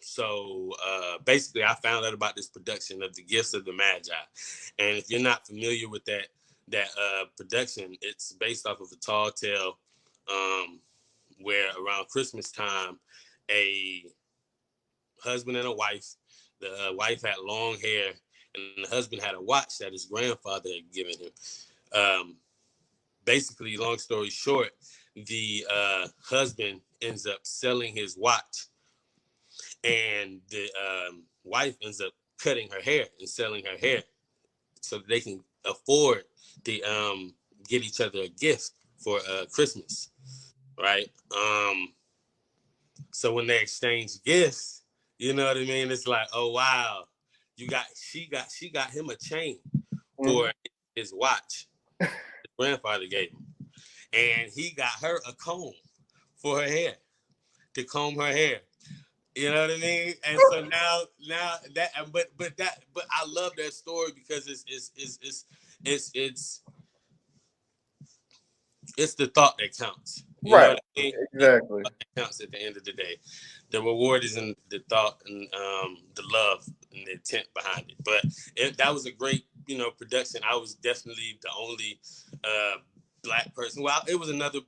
so basically, I found out about this production of the Gifts of the Magi, and if you're not familiar with that production, it's based off of a tall tale, where around Christmas time, a husband and a wife, the wife had long hair, and the husband had a watch that his grandfather had given him. Um, Basically, long story short, the husband ends up selling his watch and the wife ends up cutting her hair and selling her hair so that they can afford to get each other a gift for Christmas, right? So when they exchange gifts, you know what I mean? It's like, oh wow, she got him a chain for his watch his grandfather gave him. And he got her a comb for her hair, to comb her hair. You know what I mean? And so now that, but I love that story because it's the thought that counts. You know Right. what I mean? Exactly. It's the thought that counts at the end of the day. The reward is in the thought and the love and the intent behind it. But that was a great, production. I was definitely the only black person. Well, it was another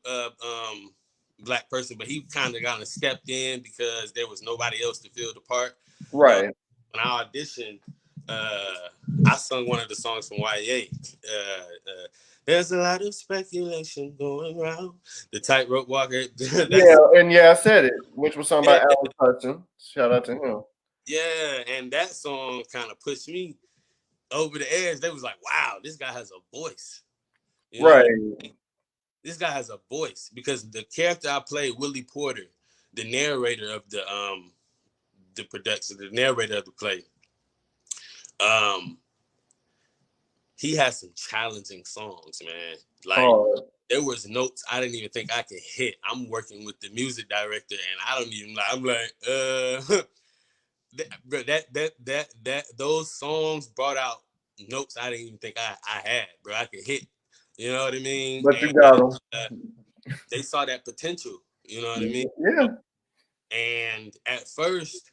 black person, but he kind of stepped in because there was nobody else to fill the part. Right. When I auditioned, I sung one of the songs from YA. There's a lot of speculation going around. The tightrope walker. I said it, which was sung by Alan Hudson. Shout out to him. Yeah, and that song kind of pushed me over the edge. They was like, "Wow, this guy has a voice." You know right. what I mean? This guy has a voice because the character I played, Willie Porter, the narrator of the production, the narrator of the play. He has some challenging songs, man. Like there was notes I didn't even think I could hit. I'm working with the music director, and I don't even. I'm like, that those songs brought out notes I didn't even think I had, bro. I could hit. You know what I mean? But you got them. They saw that potential. You know what I mean? Yeah. And at first,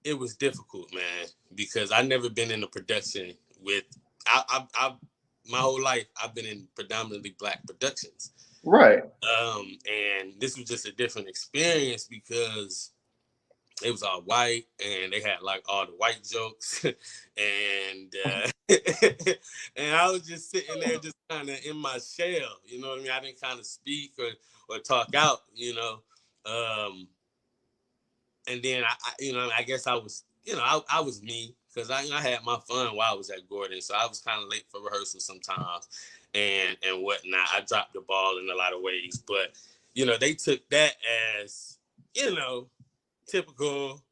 it was difficult, man, because I never been in a production with. I my whole life I've been in predominantly black productions. Right. And this was just a different experience because it was all white and they had like all the white jokes and and I was just sitting there just kind of in my shell, you know what I mean? I didn't kind of speak or talk out, and then I guess I was, I was me because I had my fun while I was at Gordon, so I was kind of late for rehearsal sometimes and whatnot. I dropped the ball in a lot of ways, but they took that as typical.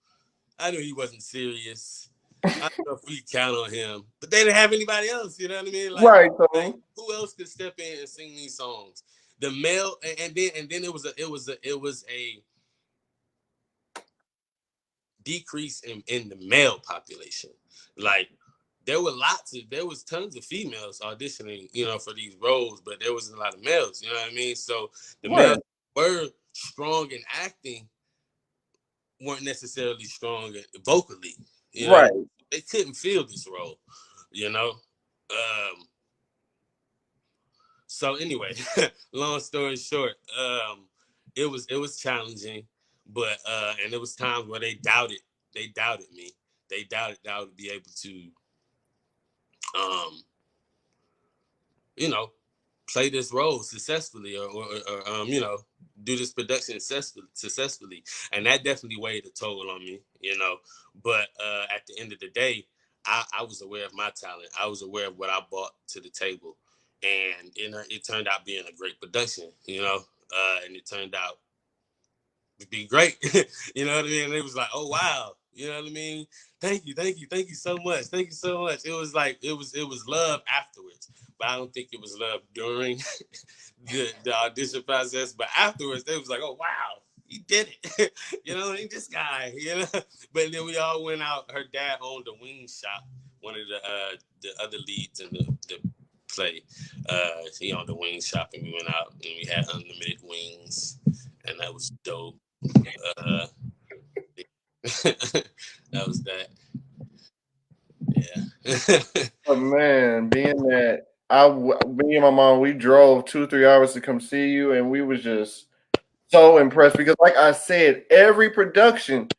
I knew he wasn't serious. I don't know if we count on him, but they didn't have anybody else. You know what I mean? Like who else could step in and sing these songs? The male, and then it was a decrease in the male population. Like there was tons of females auditioning, for these roles, but there wasn't a lot of males. You know what I mean? So the males were strong in acting, weren't necessarily strong vocally. They couldn't fill this role. So anyway, long story short, it was challenging, but and there was times where they doubted me. They doubted that I would be able to play this role successfully or do this production successfully. And that definitely weighed a toll on me, But at the end of the day, I was aware of my talent. I was aware of what I brought to the table. And it turned out being a great production, and it turned out to be great. You know what I mean? And it was like, oh wow, you know what I mean? Thank you so much. Thank you so much. It was like it was love afterwards, but I don't think it was love during the audition process. But afterwards, they was like, oh wow, he did it. You know, this guy. But then we all went out. Her dad owned a wing shop. One of the other leads in the play. He owned a wing shop, and we went out and we had unlimited wings, and that was dope. That was that. Yeah. But man, being that me and my mom, we drove 2-3 hours to come see you, and we was just so impressed because, like I said, every production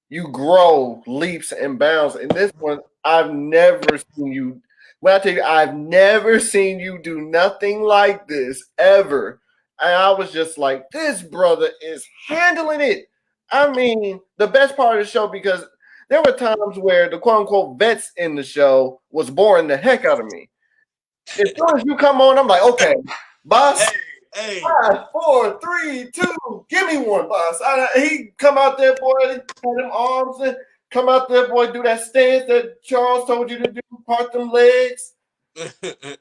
you grow leaps and bounds. And this one, I've never seen you. When I tell you, I've never seen you do nothing like this ever. And I was just like, this brother is handling it. I mean, the best part of the show, because there were times where the quote unquote vets in the show was boring the heck out of me. As soon as you come on, I'm like, okay, boss. Hey. 5, 4, 3, 2, give me one, boss. He come out there, boy, had them arms and come out there, boy, do that stance that Charles told you to do, part them legs,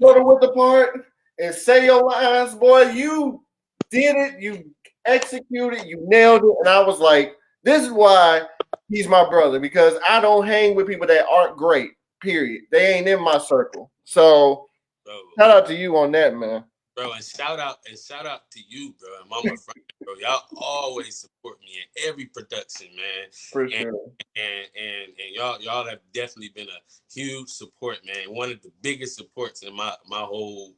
go to width apart, and say your lines, boy. You did it, you executed, you nailed it, and I was like, this is why he's my brother, because I don't hang with people that aren't great. Period. They ain't in my circle. So shout out to you on that, man. Bro, and shout out to you, bro, and Mama Frank, bro. Y'all always support me in every production, man. For and, sure. And y'all have definitely been a huge support, man. One of the biggest supports in my whole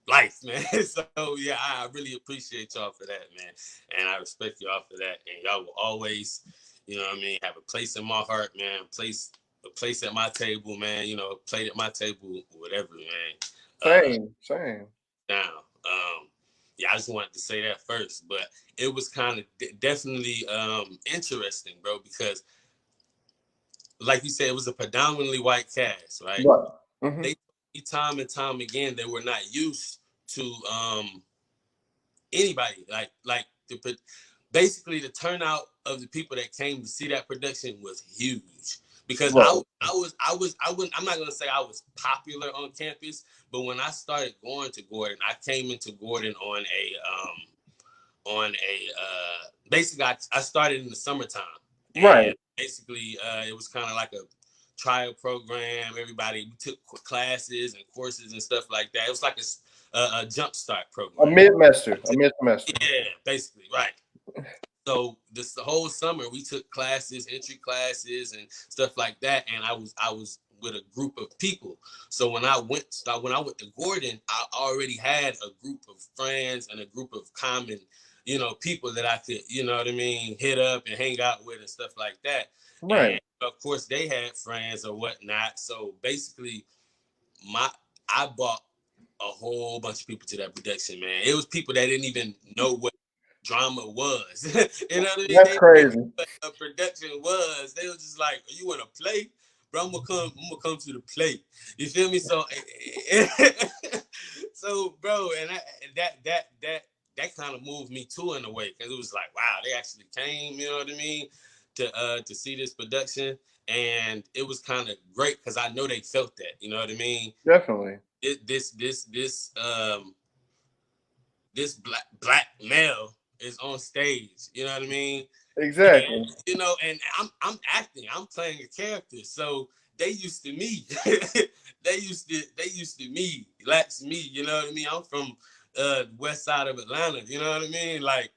life, man. So yeah, I really appreciate y'all for that, man. And I respect y'all for that. And y'all will always, you know what I mean, have a place in my heart, man. A place at my table, man. You know, a plate at my table, whatever, man. Same. Now, yeah, I just wanted to say that first, but it was kind of definitely interesting, bro, because like you said, it was a predominantly white cast, right? Mm-hmm. They time and time again they were not used to anybody like basically the turnout of the people that came to see that production was huge. Because I'm not gonna say I was popular on campus, but when I started going to Gordon, I came into Gordon on a basically I started in the summertime. And basically it was kind of like a trial program. Everybody took classes and courses and stuff like that. It was like a jump start program. A mid-semester. Yeah, basically, right. So the whole summer we took classes, entry classes, and stuff like that. And I was with a group of people. So when I went to Gordon, I already had a group of friends and a group of common, people that I could, you know what I mean, hit up and hang out with and stuff like that. Right. And of course they had friends or whatnot. So basically I brought a whole bunch of people to that production, man. It was people that didn't even know what drama was. You know what I mean? That's crazy. What a production was. They was just like, you want to play? Bro, I'm gonna come to the play. You feel me? So so bro, and that kind of moved me too in a way, because it was like, wow, they actually came, you know what I mean, to see this production. And it was kind of great because I know they felt that, you know what I mean? Definitely. This black male is on stage, you know what I mean? Exactly. And, and I'm acting, I'm playing a character. So they used to me. they used to me, that's me, you know what I mean? I'm from west side of Atlanta, you know what I mean? Like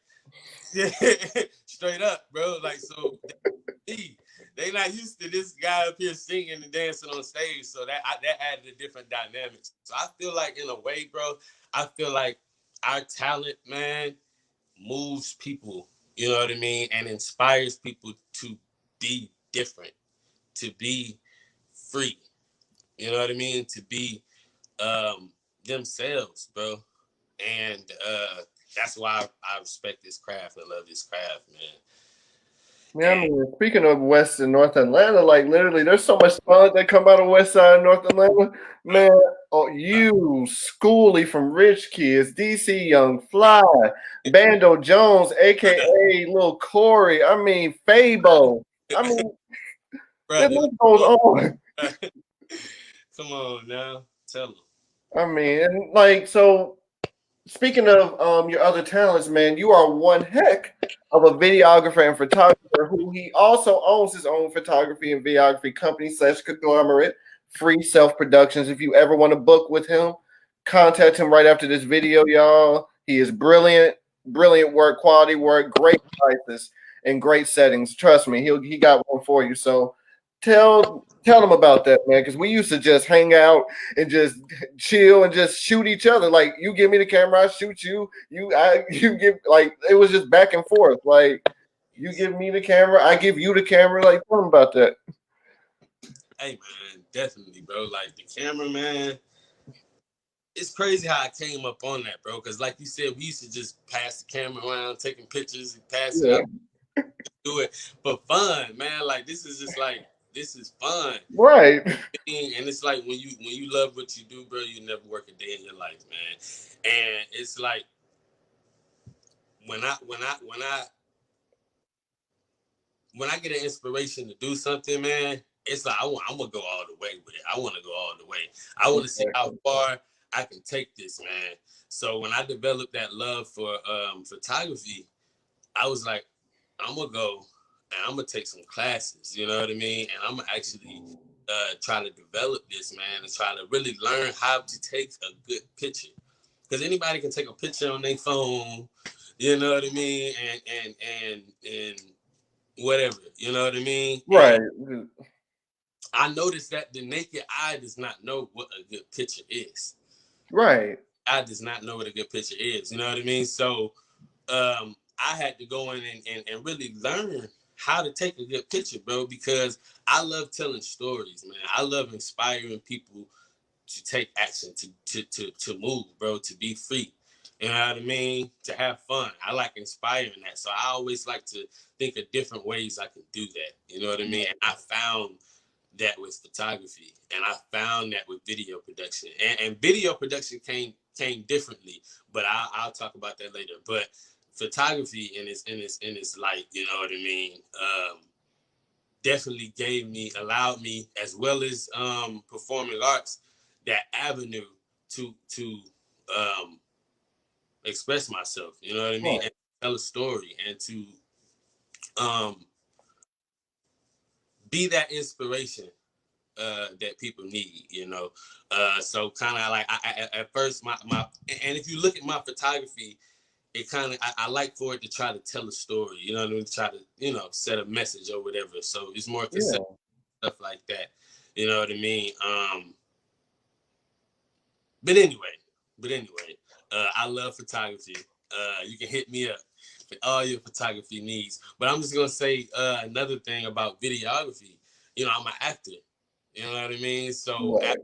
straight up, bro. Like, so they not used to this guy up here singing and dancing on stage. So that added a different dynamic. So I feel like in a way, bro, I feel like our talent, man, moves people, you know what I mean, and inspires people to be different, to be free, you know what I mean, to be themselves, bro. And that's why I respect this craft and love this craft, man. Yeah, I mean, speaking of West and North Atlanta, like literally, there's so much talent that come out of West Side and North Atlanta. Man, you, Schoolie from Rich Kids, DC Young Fly, Bando Jones, aka Lil Corey. I mean, Fabo. I mean, the list goes on. Come on now, tell them. I mean, and like, so speaking of your other talents, man, you are one heck of a videographer and photographer who he also owns his own photography and videography company / conglomerate, Free Self Productions. If you ever want to book with him, contact him right after this video, y'all. He is brilliant, brilliant work, quality work, great prices, and great settings. Trust me, he got one for you. So tell them about that, man, because we used to just hang out and just chill and just shoot each other. Like, you give me the camera, I shoot you. You give, like, it was just back and forth. Like, you give me the camera, I give you the camera. Like, tell them about that. Hey man, definitely, bro. Like the camera, man. It's crazy how I came up on that, bro. Because like you said, we used to just pass the camera around, taking pictures and passing Yeah. it up, do it for fun, man. Like this is fun. Right. And it's like when you love what you do, bro, you never work a day in your life, man. And it's like when I get an inspiration to do something, man, it's like I'm gonna go all the way with it. I want to go all the way. I want to see how far I can take this, man. So when I developed that love for photography, I was like, I'm gonna go and I'm gonna take some classes. You know what I mean? And I'm gonna actually try to develop this, man, and try to really learn how to take a good picture. Because anybody can take a picture on their phone. You know what I mean? And whatever, you know what I mean? Right. And I noticed that the naked eye does not know what a good picture is. Right. I does not know what a good picture is. You know what I mean? So I had to go in and really learn how to take a good picture, bro, because I love telling stories, man. I love inspiring people to take action, to move, bro, to be free. You know what I mean? To have fun. I like inspiring that. So I always like to think of different ways I can do that. You know what I mean? And I found that with photography, and I found that with video production. And video production came differently, but I'll talk about that later. But photography in its light, you know what I mean? Definitely allowed me, as well as performing arts, that avenue to um, express myself. You know what I mean? Right. And tell a story and to um, be that inspiration that people need. You know, so kind of like at first my and if you look at my photography, it kind of I like for it to try to tell a story. You know what I mean? Try to set a message or whatever. So it's more conceptual Yeah. stuff like that. You know what I mean? But anyway, I love photography. You can hit me up for all your photography needs. But I'm just gonna say another thing about videography. You know, I'm an actor. You know what I mean? So Right.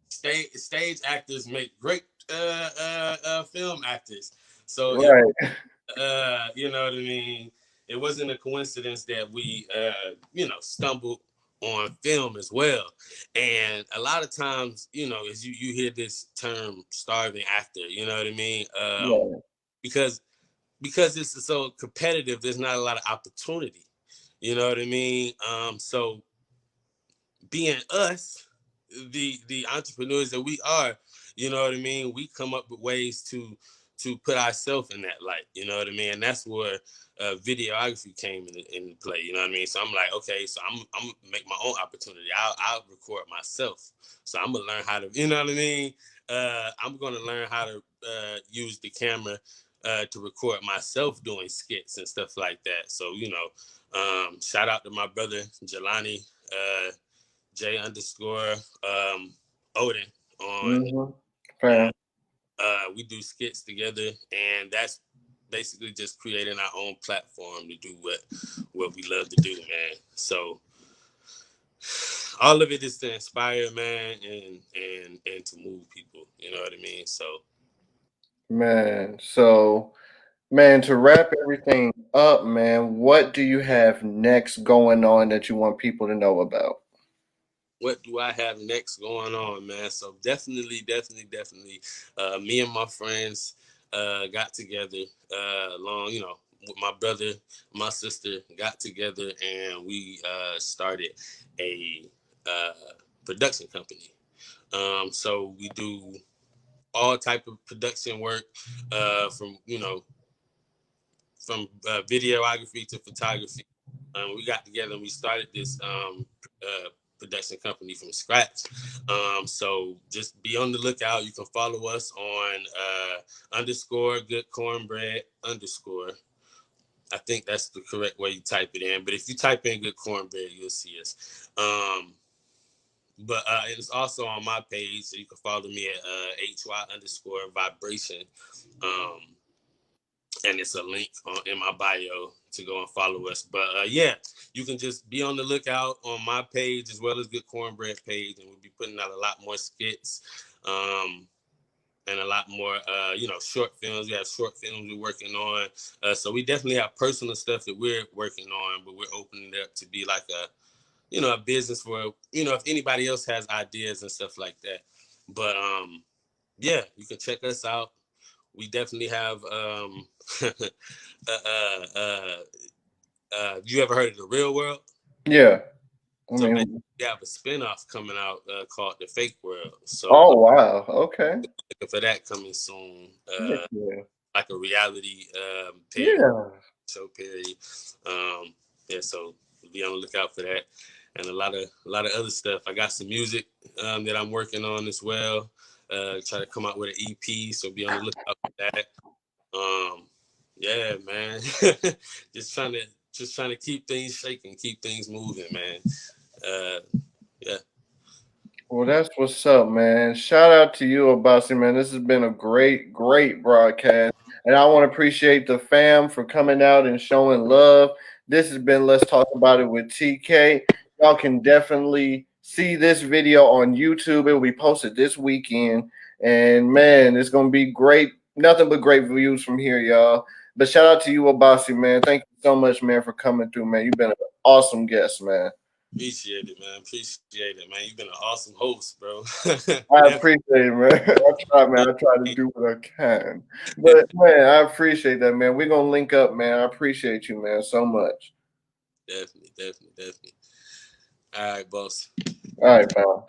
stage actors make great film actors. So Right. you know what I mean? It wasn't a coincidence that we, stumbled on film as well. And a lot of times, as you hear this term starving actor, you know what I mean? Right. Because because it's so competitive, there's not a lot of opportunity. You know what I mean? So being us, the entrepreneurs that we are, you know what I mean, we come up with ways to put ourselves in that light. You know what I mean? And that's where videography came into play. You know what I mean? So I'm like, okay, so I'm gonna make my own opportunity. I'll record myself. So I'm gonna learn how to, you know what I mean? I'm gonna learn how to use the camera to record myself doing skits and stuff like that. So shout out to my brother Jelani. J underscore Odin on. Mm-hmm. Fam. We do skits together, and that's basically just creating our own platform to do what we love to do, man. So all of it is to inspire, man, and to move people. You know what I mean? So Man. So, man, to wrap everything up, man, what do you have next going on that you want people to know about? what do I have next going on, man? So definitely, me and my friends got together along, with my brother, my sister got together, and we started a uh, production company. So we do all type of production work, from videography to photography. We got together and we started this production company from scratch. So just be on the lookout. You can follow us on underscore good cornbread underscore. I think that's the correct way you type it in. But if you type in good cornbread, you'll see us. But it's also on my page, so you can follow me at HY underscore vibration. Um, and it's a link in my bio to go and follow us. But yeah, you can just be on the lookout on my page as well as Good Cornbread page, and we'll be putting out a lot more skits and a lot more, short films. We have short films we're working on. So we definitely have personal stuff that we're working on, but we're opening it up to be like a business for, if anybody else has ideas and stuff like that. But yeah, you can check us out we definitely have you ever heard of The Real World? Yeah. I So mean, we have a spinoff coming out called The Fake World. So oh wow. Okay. looking for that coming soon. Yeah. Yeah. Like a reality parody, Yeah. show parody. Yeah, so be on the lookout for that, and a lot of other stuff. I got some music that I'm working on as well. Try to come out with an EP, so be on the lookout for that. Yeah, man. just trying to keep things shaking, keep things moving, man. Uh, yeah. Well, that's what's up, man. Shout out to you, Obasi, man. This has been a great, great broadcast. And I want to appreciate the fam for coming out and showing love. This has been Let's Talk About It with TK. Y'all can definitely see this video on YouTube. It will be posted this weekend. And man, it's going to be great. Nothing but great views from here, y'all. But shout out to you, Obasi, man. Thank you so much, man, for coming through, man. You've been an awesome guest, man. Appreciate it, man. Appreciate it, man. You've been an awesome host, bro. I Definitely. appreciate it, man. I try, man. I try to do what I can. But man, I appreciate that, man. We're gonna link up, man. I appreciate you, man, so much. Definitely. All right, boss. All right, pal.